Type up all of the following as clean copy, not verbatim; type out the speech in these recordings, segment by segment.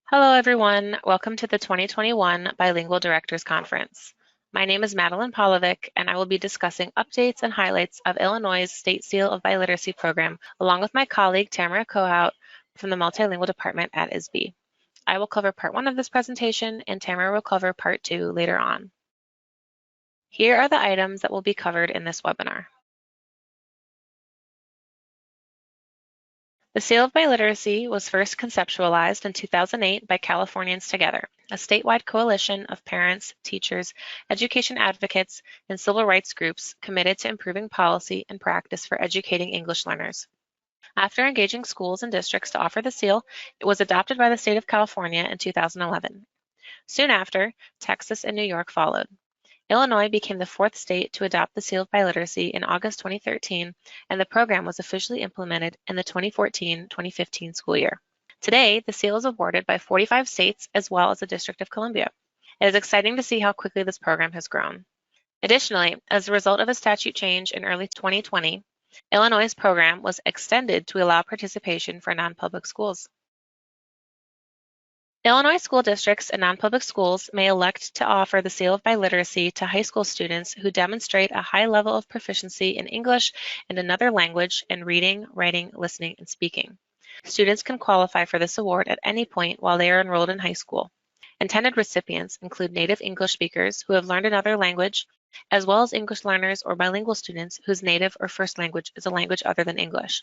Hello, everyone. Welcome to the 2021 Bilingual Directors Conference. My name is Madeline Polovic, and I will be discussing updates and highlights of Illinois' State Seal of Biliteracy program, along with my colleague Tamara Kohout from the Multilingual Department at ISBE. I will cover part 1 of this presentation, and Tamara will cover part 2 later on. Here are the items that will be covered in this webinar. The Seal of Biliteracy was first conceptualized in 2008 by Californians Together, a statewide coalition of parents, teachers, education advocates, and civil rights groups committed to improving policy and practice for educating English learners. After engaging schools and districts to offer the seal, it was adopted by the state of California in 2011. Soon after, Texas and New York followed. Illinois became the 4th state to adopt the Seal of Biliteracy in August 2013, and the program was officially implemented in the 2014-2015 school year. Today, the seal is awarded by 45 states as well as the District of Columbia. It is exciting to see how quickly this program has grown. Additionally, as a result of a statute change in early 2020, Illinois' program was extended to allow participation for non-public schools. Illinois school districts and non-public schools may elect to offer the Seal of Biliteracy to high school students who demonstrate a high level of proficiency in English and another language in reading, writing, listening, and speaking. Students can qualify for this award at any point while they are enrolled in high school. Intended recipients include native English speakers who have learned another language, as well as English learners or bilingual students whose native or first language is a language other than English.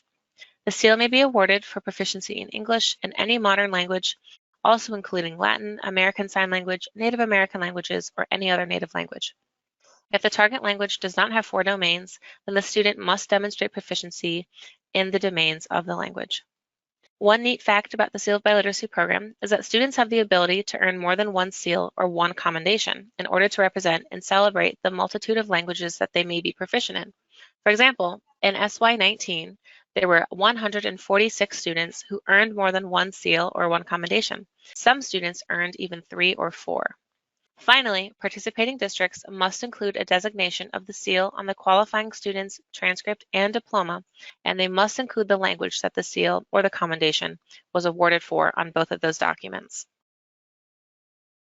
The seal may be awarded for proficiency in English and any modern language, also including Latin, American Sign Language, Native American languages, or any other native language. If the target language does not have 4 domains, then the student must demonstrate proficiency in the domains of the language. One neat fact about the Seal of Biliteracy program is that students have the ability to earn more than one seal or one commendation in order to represent and celebrate the multitude of languages that they may be proficient in. For example, in SY19, there were 146 students who earned more than one seal or one commendation. Some students earned even 3 or 4. Finally, participating districts must include a designation of the seal on the qualifying student's transcript and diploma, and they must include the language that the seal or the commendation was awarded for on both of those documents.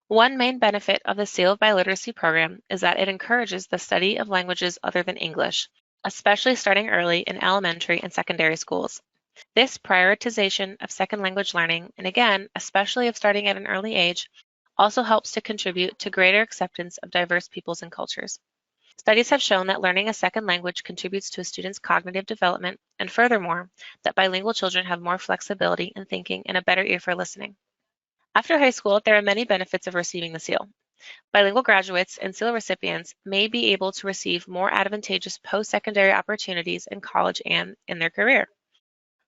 One main benefit of the Seal of Biliteracy program is that it encourages the study of languages other than English, especially starting early in elementary and secondary schools. This prioritization of second language learning, and again, especially of starting at an early age, also helps to contribute to greater acceptance of diverse peoples and cultures. Studies have shown that learning a second language contributes to a student's cognitive development, and furthermore, that bilingual children have more flexibility in thinking and a better ear for listening. After high school, there are many benefits of receiving the seal. Bilingual graduates and seal recipients may be able to receive more advantageous post-secondary opportunities in college and in their career.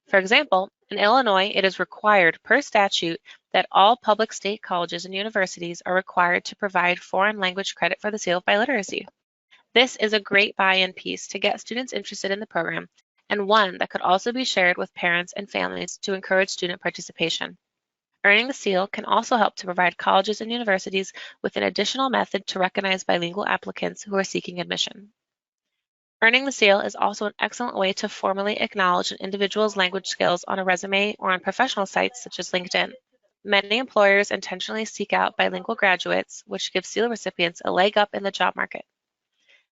For example, in Illinois, it is required per statute that all public state colleges and universities are required to provide foreign language credit for the Seal of Biliteracy. This is a great buy-in piece to get students interested in the program, and one that could also be shared with parents and families to encourage student participation. Earning the seal can also help to provide colleges and universities with an additional method to recognize bilingual applicants who are seeking admission. Earning the seal is also an excellent way to formally acknowledge an individual's language skills on a resume or on professional sites such as LinkedIn. Many employers intentionally seek out bilingual graduates, which gives seal recipients a leg up in the job market.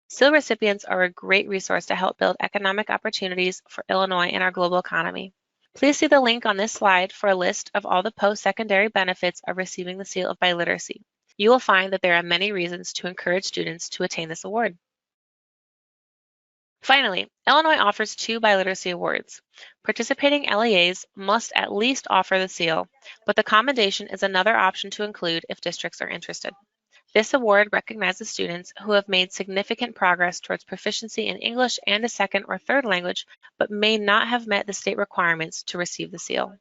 Seal recipients are a great resource to help build economic opportunities for Illinois and our global economy. Please see the link on this slide for a list of all the post-secondary benefits of receiving the Seal of Biliteracy. You will find that there are many reasons to encourage students to attain this award. Finally, Illinois offers 2 biliteracy awards. Participating LEAs must at least offer the seal, but the commendation is another option to include if districts are interested. This award recognizes students who have made significant progress towards proficiency in English and a second or third language, but may not have met the state requirements to receive the seal.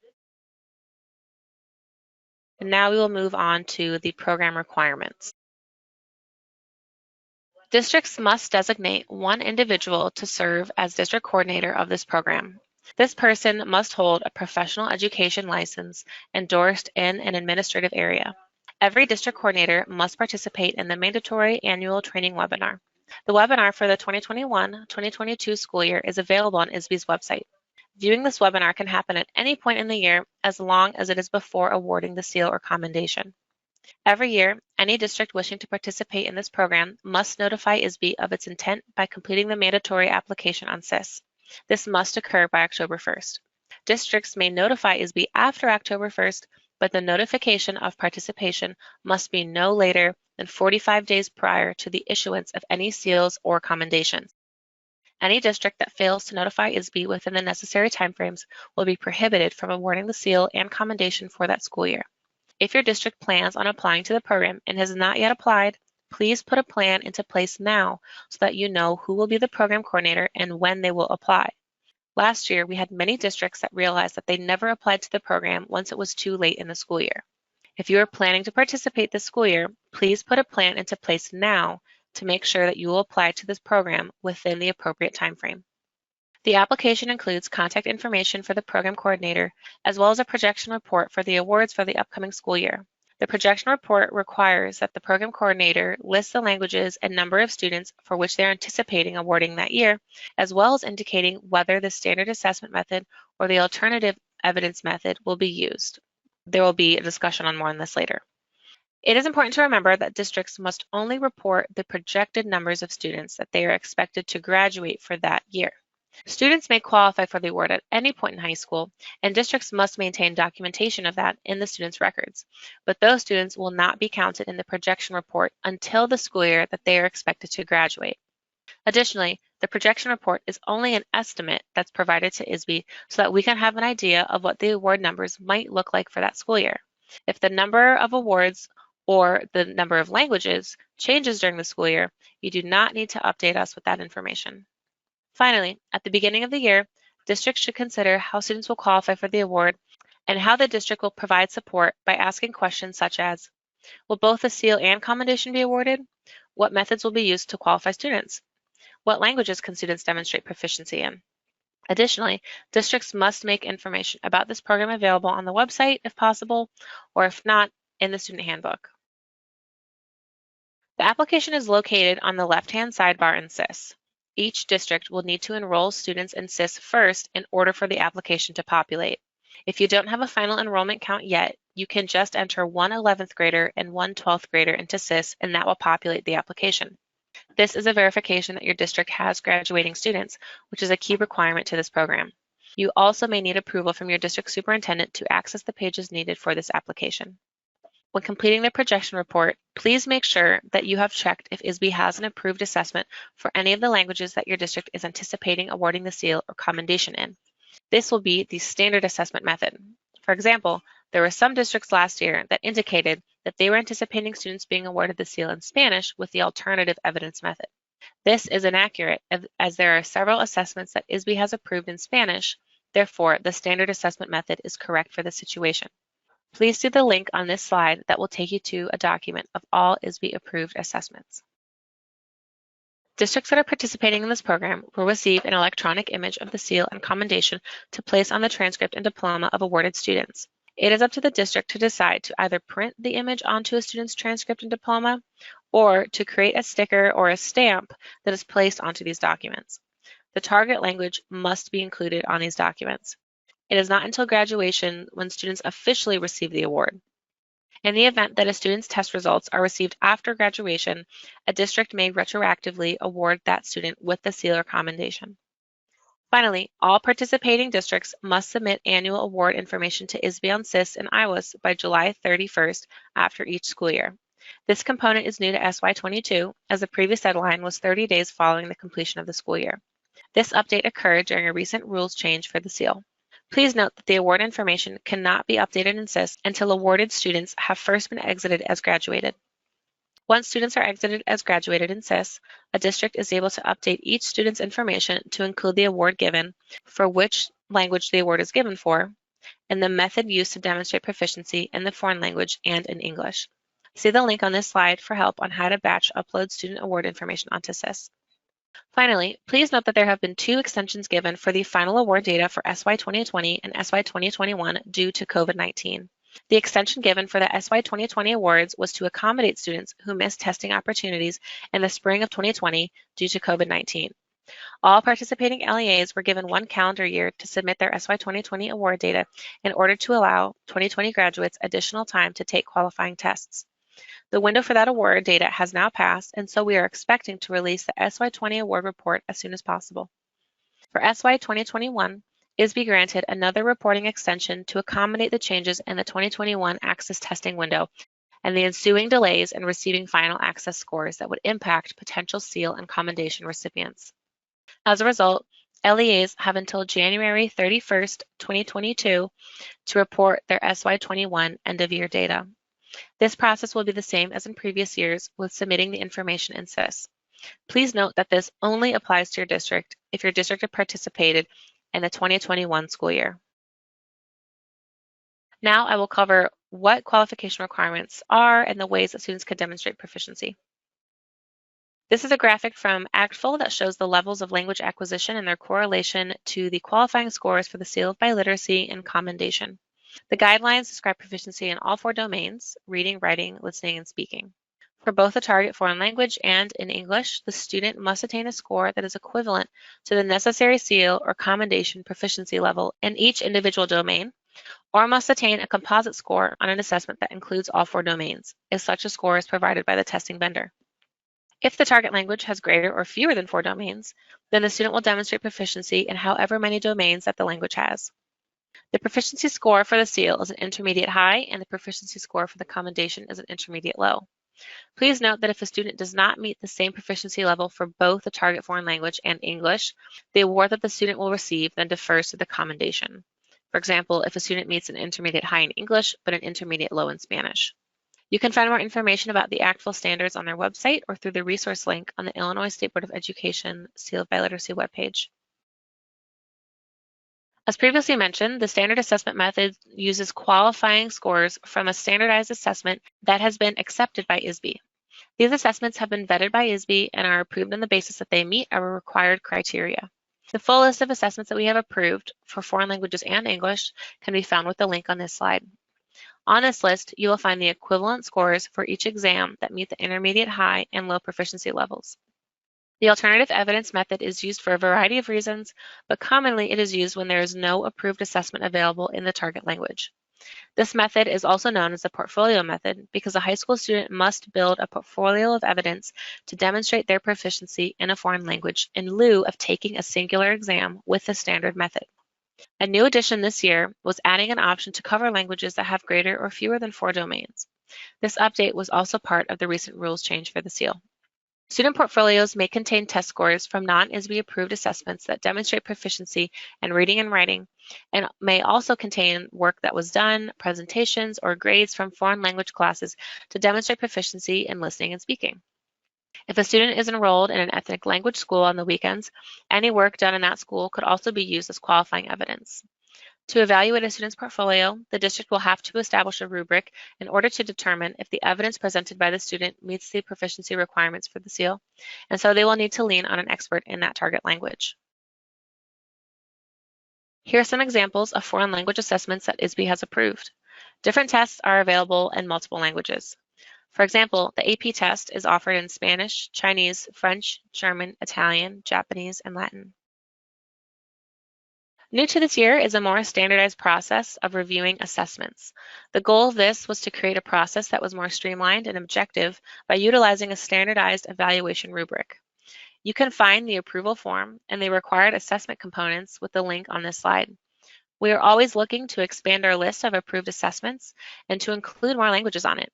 And now we will move on to the program requirements. Districts must designate one individual to serve as district coordinator of this program. This person must hold a professional education license endorsed in an administrative area. Every district coordinator must participate in the mandatory annual training webinar. The webinar for the 2021-2022 school year is available on ISBE's website. Viewing this webinar can happen at any point in the year as long as it is before awarding the seal or commendation. Every year, any district wishing to participate in this program must notify ISBE of its intent by completing the mandatory application on SIS. This must occur by October 1st. Districts may notify ISBE after October 1st, but the notification of participation must be no later than 45 days prior to the issuance of any seals or commendations. Any district that fails to notify ISBE within the necessary timeframes will be prohibited from awarding the seal and commendation for that school year. If your district plans on applying to the program and has not yet applied, please put a plan into place now so that you know who will be the program coordinator and when they will apply. Last year, we had many districts that realized that they never applied to the program once it was too late in the school year. If you are planning to participate this school year, please put a plan into place now to make sure that you will apply to this program within the appropriate timeframe. The application includes contact information for the program coordinator, as well as a projection report for the awards for the upcoming school year. The projection report requires that the program coordinator list the languages and number of students for which they are anticipating awarding that year, as well as indicating whether the standard assessment method or the alternative evidence method will be used. There will be a discussion on more on this later. It is important to remember that districts must only report the projected numbers of students that they are expected to graduate for that year. Students may qualify for the award at any point in high school, and districts must maintain documentation of that in the students' records, but those students will not be counted in the projection report until the school year that they are expected to graduate. Additionally, the projection report is only an estimate that's provided to ISBE so that we can have an idea of what the award numbers might look like for that school year. If the number of awards or the number of languages changes during the school year, you do not need to update us with that information. Finally, at the beginning of the year, districts should consider how students will qualify for the award and how the district will provide support by asking questions such as, will both the seal and commendation be awarded? What methods will be used to qualify students? What languages can students demonstrate proficiency in? Additionally, districts must make information about this program available on the website if possible, or if not, in the student handbook. The application is located on the left-hand sidebar in SIS. Each district will need to enroll students in SIS first in order for the application to populate. If you don't have a final enrollment count yet, you can just enter one 11th grader and one 12th grader into SIS, and that will populate the application. This is a verification that your district has graduating students, which is a key requirement to this program. You also may need approval from your district superintendent to access the pages needed for this application. When completing the projection report, please make sure that you have checked if ISBE has an approved assessment for any of the languages that your district is anticipating awarding the seal or commendation in. This will be the standard assessment method. For example, there were some districts last year that indicated that they were anticipating students being awarded the seal in Spanish with the alternative evidence method. This is inaccurate as there are several assessments that ISBE has approved in Spanish. Therefore, the standard assessment method is correct for this situation. Please see the link on this slide that will take you to a document of all ISBE-approved assessments. Districts that are participating in this program will receive an electronic image of the seal and commendation to place on the transcript and diploma of awarded students. It is up to the district to decide to either print the image onto a student's transcript and diploma or to create a sticker or a stamp that is placed onto these documents. The target language must be included on these documents. It is not until graduation when students officially receive the award. In the event that a student's test results are received after graduation, a district may retroactively award that student with the seal or commendation. Finally, all participating districts must submit annual award information to ISBE on SIS and IWAS by July 31st after each school year. This component is new to SY22, as the previous deadline was 30 days following the completion of the school year. This update occurred during a recent rules change for the seal. Please note that the award information cannot be updated in SIS until awarded students have first been exited as graduated. Once students are exited as graduated in SIS, a district is able to update each student's information to include the award given, for which language the award is given for, and the method used to demonstrate proficiency in the foreign language and in English. See the link on this slide for help on how to batch upload student award information onto SIS. Finally, please note that there have been 2 extensions given for the final award data for SY 2020 and SY 2021 due to COVID-19. The extension given for the SY 2020 awards was to accommodate students who missed testing opportunities in the spring of 2020 due to COVID-19. All participating LEAs were given 1 calendar year to submit their SY 2020 award data in order to allow 2020 graduates additional time to take qualifying tests. The window for that award data has now passed, and so we are expecting to release the SY 20 award report as soon as possible. For SY 2021, ISBE granted another reporting extension to accommodate the changes in the 2021 access testing window and the ensuing delays in receiving final access scores that would impact potential Seal and Commendation recipients. As a result, LEAs have until January 31st, 2022 to report their SY21 end-of-year data. This process will be the same as in previous years with submitting the information in SIS. Please note that this only applies to your district if your district had participated in the 2021 school year. Now I will cover what qualification requirements are and the ways that students could demonstrate proficiency. This is a graphic from ACTFL that shows the levels of language acquisition and their correlation to the qualifying scores for the Seal of Biliteracy and Commendation. The guidelines describe proficiency in all 4 domains: reading, writing, listening, and speaking. For both the target foreign language and in English, the student must attain a score that is equivalent to the necessary Seal or Commendation proficiency level in each individual domain, or must attain a composite score on an assessment that includes all 4 domains, if such a score is provided by the testing vendor. If the target language has greater or fewer than 4 domains, then the student will demonstrate proficiency in however many domains that the language has. The proficiency score for the Seal is an intermediate high, and the proficiency score for the Commendation is an intermediate low. Please note that if a student does not meet the same proficiency level for both the target foreign language and English, the award that the student will receive then defers to the Commendation. For example, if a student meets an intermediate high in English but an intermediate low in Spanish. You can find more information about the ACTFL standards on their website or through the resource link on the Illinois State Board of Education Seal of Biliteracy webpage. As previously mentioned, the standard assessment method uses qualifying scores from a standardized assessment that has been accepted by ISBE. These assessments have been vetted by ISBE and are approved on the basis that they meet our required criteria. The full list of assessments that we have approved for foreign languages and English can be found with the link on this slide. On this list, you will find the equivalent scores for each exam that meet the intermediate high and low proficiency levels. The alternative evidence method is used for a variety of reasons, but commonly it is used when there is no approved assessment available in the target language. This method is also known as the portfolio method because a high school student must build a portfolio of evidence to demonstrate their proficiency in a foreign language in lieu of taking a singular exam with the standard method. A new addition this year was adding an option to cover languages that have greater or fewer than 4 domains. This update was also part of the recent rules change for the Seal. Student portfolios may contain test scores from non-ISBE-approved assessments that demonstrate proficiency in reading and writing, and may also contain work that was done, presentations, or grades from foreign language classes to demonstrate proficiency in listening and speaking. If a student is enrolled in an ethnic language school on the weekends, any work done in that school could also be used as qualifying evidence. To evaluate a student's portfolio, the district will have to establish a rubric in order to determine if the evidence presented by the student meets the proficiency requirements for the Seal, and so they will need to lean on an expert in that target language. Here are some examples of foreign language assessments that ISBE has approved. Different tests are available in multiple languages. For example, the AP test is offered in Spanish, Chinese, French, German, Italian, Japanese, and Latin. New to this year is a more standardized process of reviewing assessments. The goal of this was to create a process that was more streamlined and objective by utilizing a standardized evaluation rubric. You can find the approval form and the required assessment components with the link on this slide. We are always looking to expand our list of approved assessments and to include more languages on it.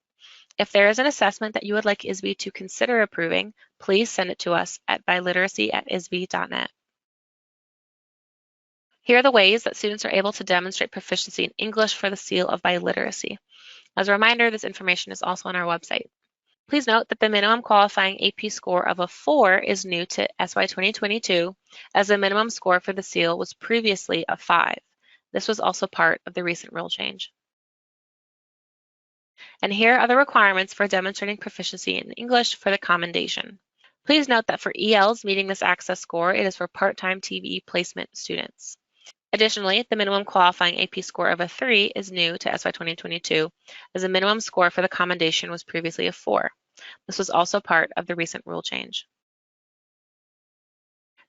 If there is an assessment that you would like ISBE to consider approving, please send it to us at biliteracy@isbe.net. Here are the ways that students are able to demonstrate proficiency in English for the Seal of Biliteracy. As a reminder, this information is also on our website. Please note that the minimum qualifying AP score of a 4 is new to SY 2022, as the minimum score for the Seal was previously a 5. This was also part of the recent rule change. And here are the requirements for demonstrating proficiency in English for the Commendation. Please note that for ELs meeting this access score, it is for part-time TV placement students. Additionally, the minimum qualifying AP score of a 3 is new to SY 2022, as the minimum score for the Commendation was previously a 4. This was also part of the recent rule change.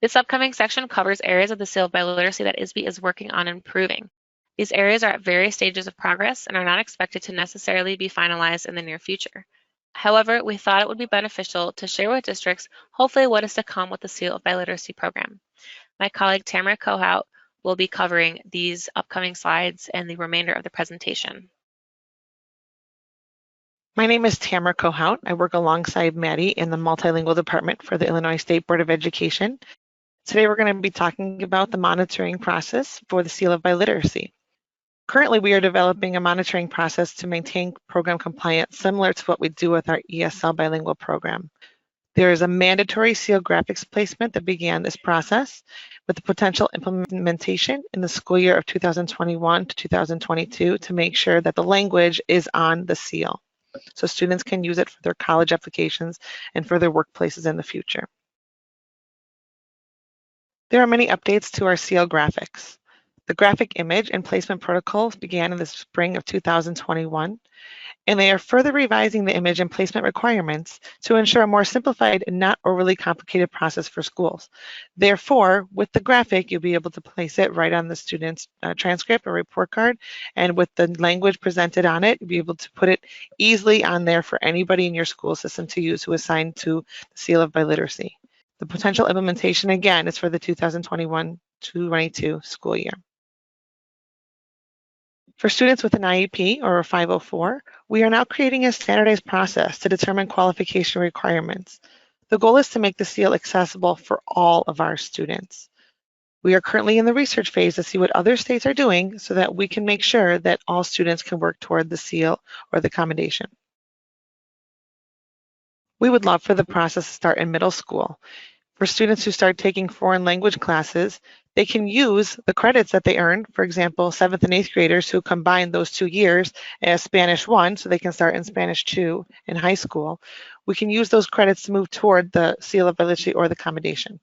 This upcoming section covers areas of the Seal of Biliteracy that ISBE is working on improving. These areas are at various stages of progress and are not expected to necessarily be finalized in the near future. However, we thought it would be beneficial to share with districts hopefully what is to come with the Seal of Biliteracy program. My colleague Tamara Kohout will be covering these upcoming slides and the remainder of the presentation. My name is Tamara Kohout. I work alongside Maddie in the multilingual department for the Illinois State Board of Education. Today we're going to be talking about the monitoring process for the Seal of Biliteracy. Currently, we are developing a monitoring process to maintain program compliance similar to what we do with our ESL bilingual program. There is a mandatory seal graphics placement that began this process with the potential implementation in the school year of 2021 to 2022 to make sure that the language is on the seal, so students can use it for their college applications and for their workplaces in the future. There are many updates to our seal graphics. The graphic image and placement protocols began in the spring of 2021, and they are further revising the image and placement requirements to ensure a more simplified and not overly complicated process for schools. Therefore, with the graphic, you'll be able to place it right on the student's transcript or report card, and with the language presented on it, you'll be able to put it easily on there for anybody in your school system to use who is assigned to the Seal of Biliteracy. The potential implementation, again, is for the 2021-22 school year. For students with an IEP or a 504, we are now creating a standardized process to determine qualification requirements. The goal is to make the seal accessible for all of our students. We are currently in the research phase to see what other states are doing so that we can make sure that all students can work toward the seal or the commendation. We would love for the process to start in middle school. For students who start taking foreign language classes, they can use the credits that they earn, for example, 7th and 8th graders who combine those 2 years as Spanish 1, so they can start in Spanish 2 in high school. We can use those credits to move toward the Seal of Biliteracy or the Commendation.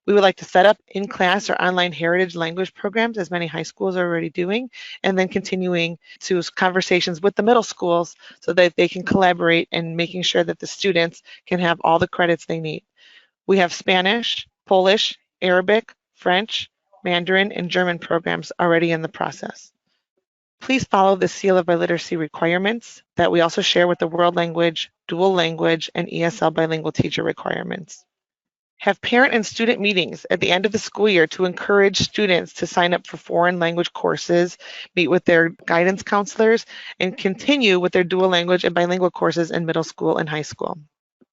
We would like to set up in-class or online heritage language programs, as many high schools are already doing, and then continuing to conversations with the middle schools so that they can collaborate and making sure that the students can have all the credits they need. We have Spanish, Polish, Arabic, French, Mandarin, and German programs already in the process. Please follow the Seal of Biliteracy requirements that we also share with the World Language, Dual Language, and ESL bilingual teacher requirements. Have parent and student meetings at the end of the school year to encourage students to sign up for foreign language courses, meet with their guidance counselors, and continue with their dual language and bilingual courses in middle school and high school.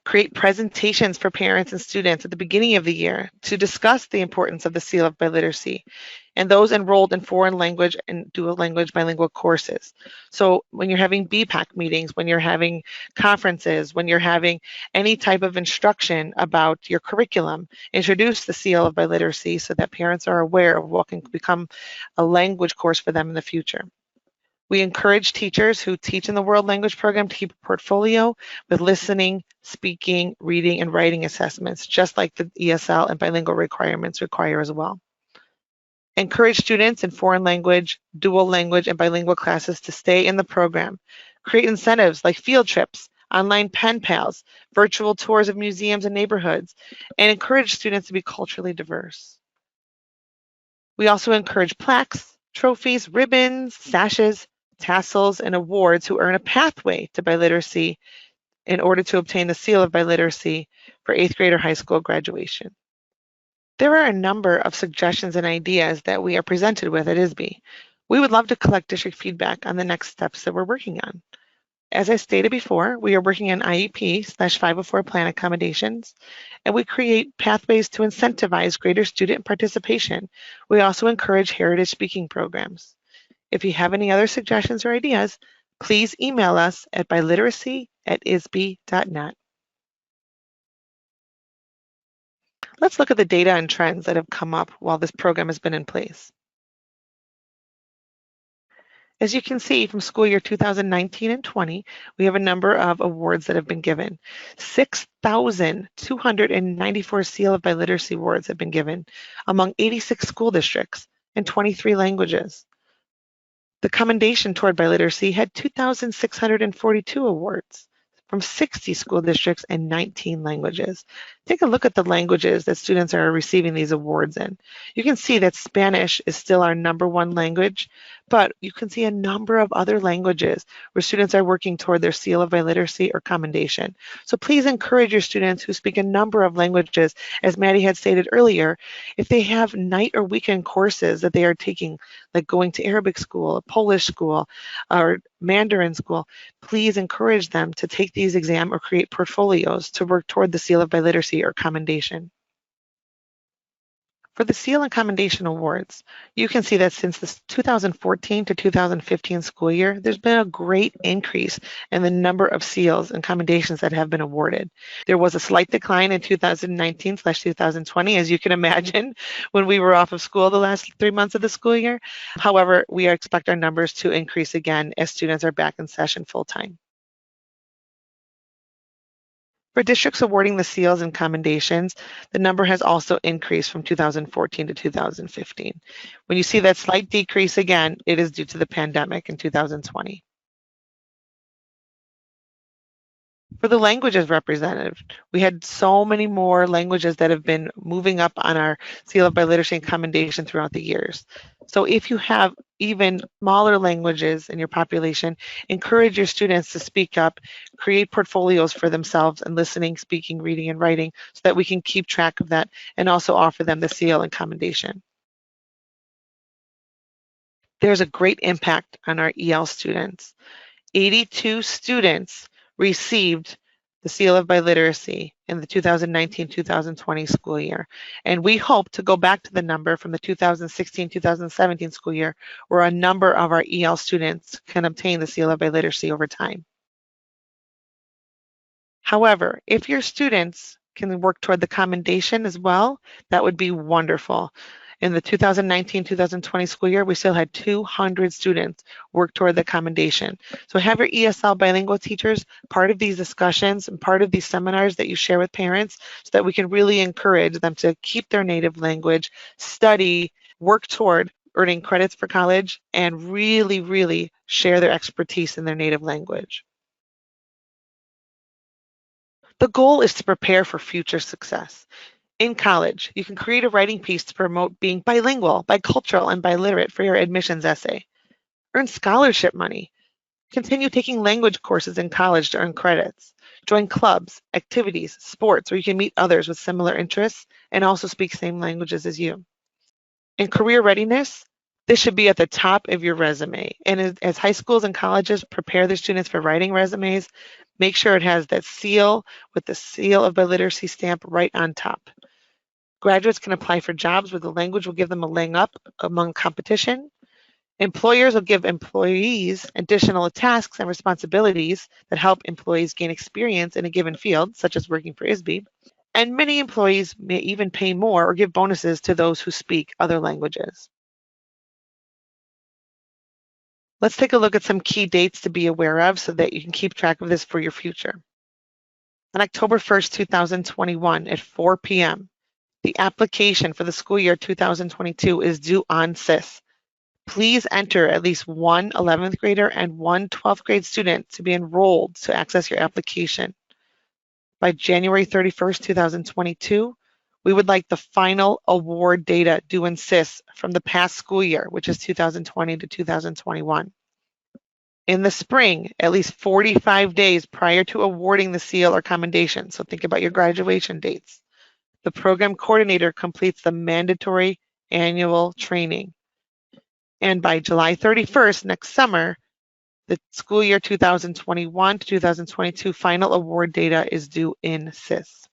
Create presentations for parents and students at the beginning of the year to discuss the importance of the Seal of Biliteracy and those enrolled in foreign language and dual language bilingual courses. So when you're having BPAC meetings, when you're having conferences, when you're having any type of instruction about your curriculum, introduce the Seal of Biliteracy so that parents are aware of what can become a language course for them in the future. We encourage teachers who teach in the World Language Program to keep a portfolio with listening, speaking, reading, and writing assessments, just like the ESL and bilingual requirements require as well. Encourage students in foreign language, dual language, and bilingual classes to stay in the program. Create incentives like field trips, online pen pals, virtual tours of museums and neighborhoods, and encourage students to be culturally diverse. We also encourage plaques, trophies, ribbons, sashes, tassels, and awards who earn a pathway to biliteracy in order to obtain the Seal of Biliteracy for 8th grade or high school graduation. There are a number of suggestions and ideas that we are presented with at ISBE. We would love to collect district feedback on the next steps that we're working on. As I stated before, we are working on IEP/504 Plan Accommodations, and we create pathways to incentivize greater student participation. We also encourage heritage speaking programs. If you have any other suggestions or ideas, please email us at biliteracy@isbe.net. Let's look at the data and trends that have come up while this program has been in place. As you can see from school year 2019 and 20, we have a number of awards that have been given. 6,294 Seal of Biliteracy awards have been given among 86 school districts in 23 languages. The Commendation toward Biliteracy had 2,642 awards from 60 school districts and 19 languages. Take a look at the languages that students are receiving these awards in. You can see that Spanish is still our #1 language, but you can see a number of other languages where students are working toward their Seal of Biliteracy or Commendation. So please encourage your students who speak a number of languages, as Maddie had stated earlier, if they have night or weekend courses that they are taking, like going to Arabic school, Polish school, or Mandarin school, please encourage them to take these exams or create portfolios to work toward the Seal of Biliteracy or Commendation. For the Seal and Commendation Awards, you can see that since the 2014 to 2015 school year, there's been a great increase in the number of seals and commendations that have been awarded. There was a slight decline in 2019/2020, as you can imagine, when we were off of school the last 3 months of the school year. However, we expect our numbers to increase again as students are back in session full-time. For districts awarding the seals and commendations, the number has also increased from 2014 to 2015. When you see that slight decrease again, it is due to the pandemic in 2020. For the languages represented, we had so many more languages that have been moving up on our Seal of Biliteracy and Commendation throughout the years. So if you have even smaller languages in your population, encourage your students to speak up, create portfolios for themselves in listening, speaking, reading, and writing so that we can keep track of that and also offer them the seal and commendation. There's a great impact on our EL students. 82 students received the Seal of Biliteracy in the 2019-2020 school year. And we hope to go back to the number from the 2016-2017 school year, where a number of our EL students can obtain the Seal of Biliteracy over time. However, if your students can work toward the commendation as well, that would be wonderful. In the 2019-2020 school year, we still had 200 students work toward the commendation. So have your ESL bilingual teachers part of these discussions and part of these seminars that you share with parents so that we can really encourage them to keep their native language, study, work toward earning credits for college, and really, really share their expertise in their native language. The goal is to prepare for future success. In college, you can create a writing piece to promote being bilingual, bicultural, and biliterate for your admissions essay. Earn scholarship money. Continue taking language courses in college to earn credits. Join clubs, activities, sports where you can meet others with similar interests and also speak same languages as you. In career readiness, this should be at the top of your resume. And as high schools and colleges prepare their students for writing resumes, make sure it has that seal with the Seal of Biliteracy stamp right on top. Graduates can apply for jobs where the language will give them a leg up among competition. Employers will give employees additional tasks and responsibilities that help employees gain experience in a given field, such as working for ISBE. And many employees may even pay more or give bonuses to those who speak other languages. Let's take a look at some key dates to be aware of so that you can keep track of this for your future. On October 1st, 2021 at 4 p.m., the application for the school year 2022 is due on SIS. Please enter at least one 11th grader and one 12th grade student to be enrolled to access your application. By January 31st, 2022, we would like the final award data due in SIS from the past school year, which is 2020 to 2021. In the spring, at least 45 days prior to awarding the seal or commendation, so think about your graduation dates, the program coordinator completes the mandatory annual training. And by July 31st, next summer, the school year 2021 to 2022 final award data is due in SIS.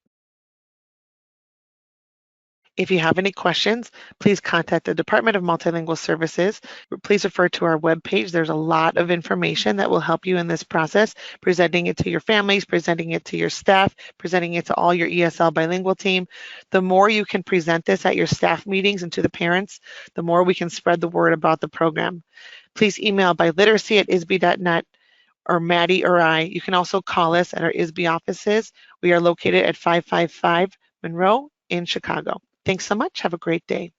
If you have any questions, please contact the Department of Multilingual Services. Please refer to our webpage. There's a lot of information that will help you in this process, presenting it to your families, presenting it to your staff, presenting it to all your ESL bilingual team. The more you can present this at your staff meetings and to the parents, the more we can spread the word about the program. Please email biliteracy@isbe.net or Maddie or I. You can also call us at our ISBE offices. We are located at 555 Monroe in Chicago. Thanks so much. Have a great day.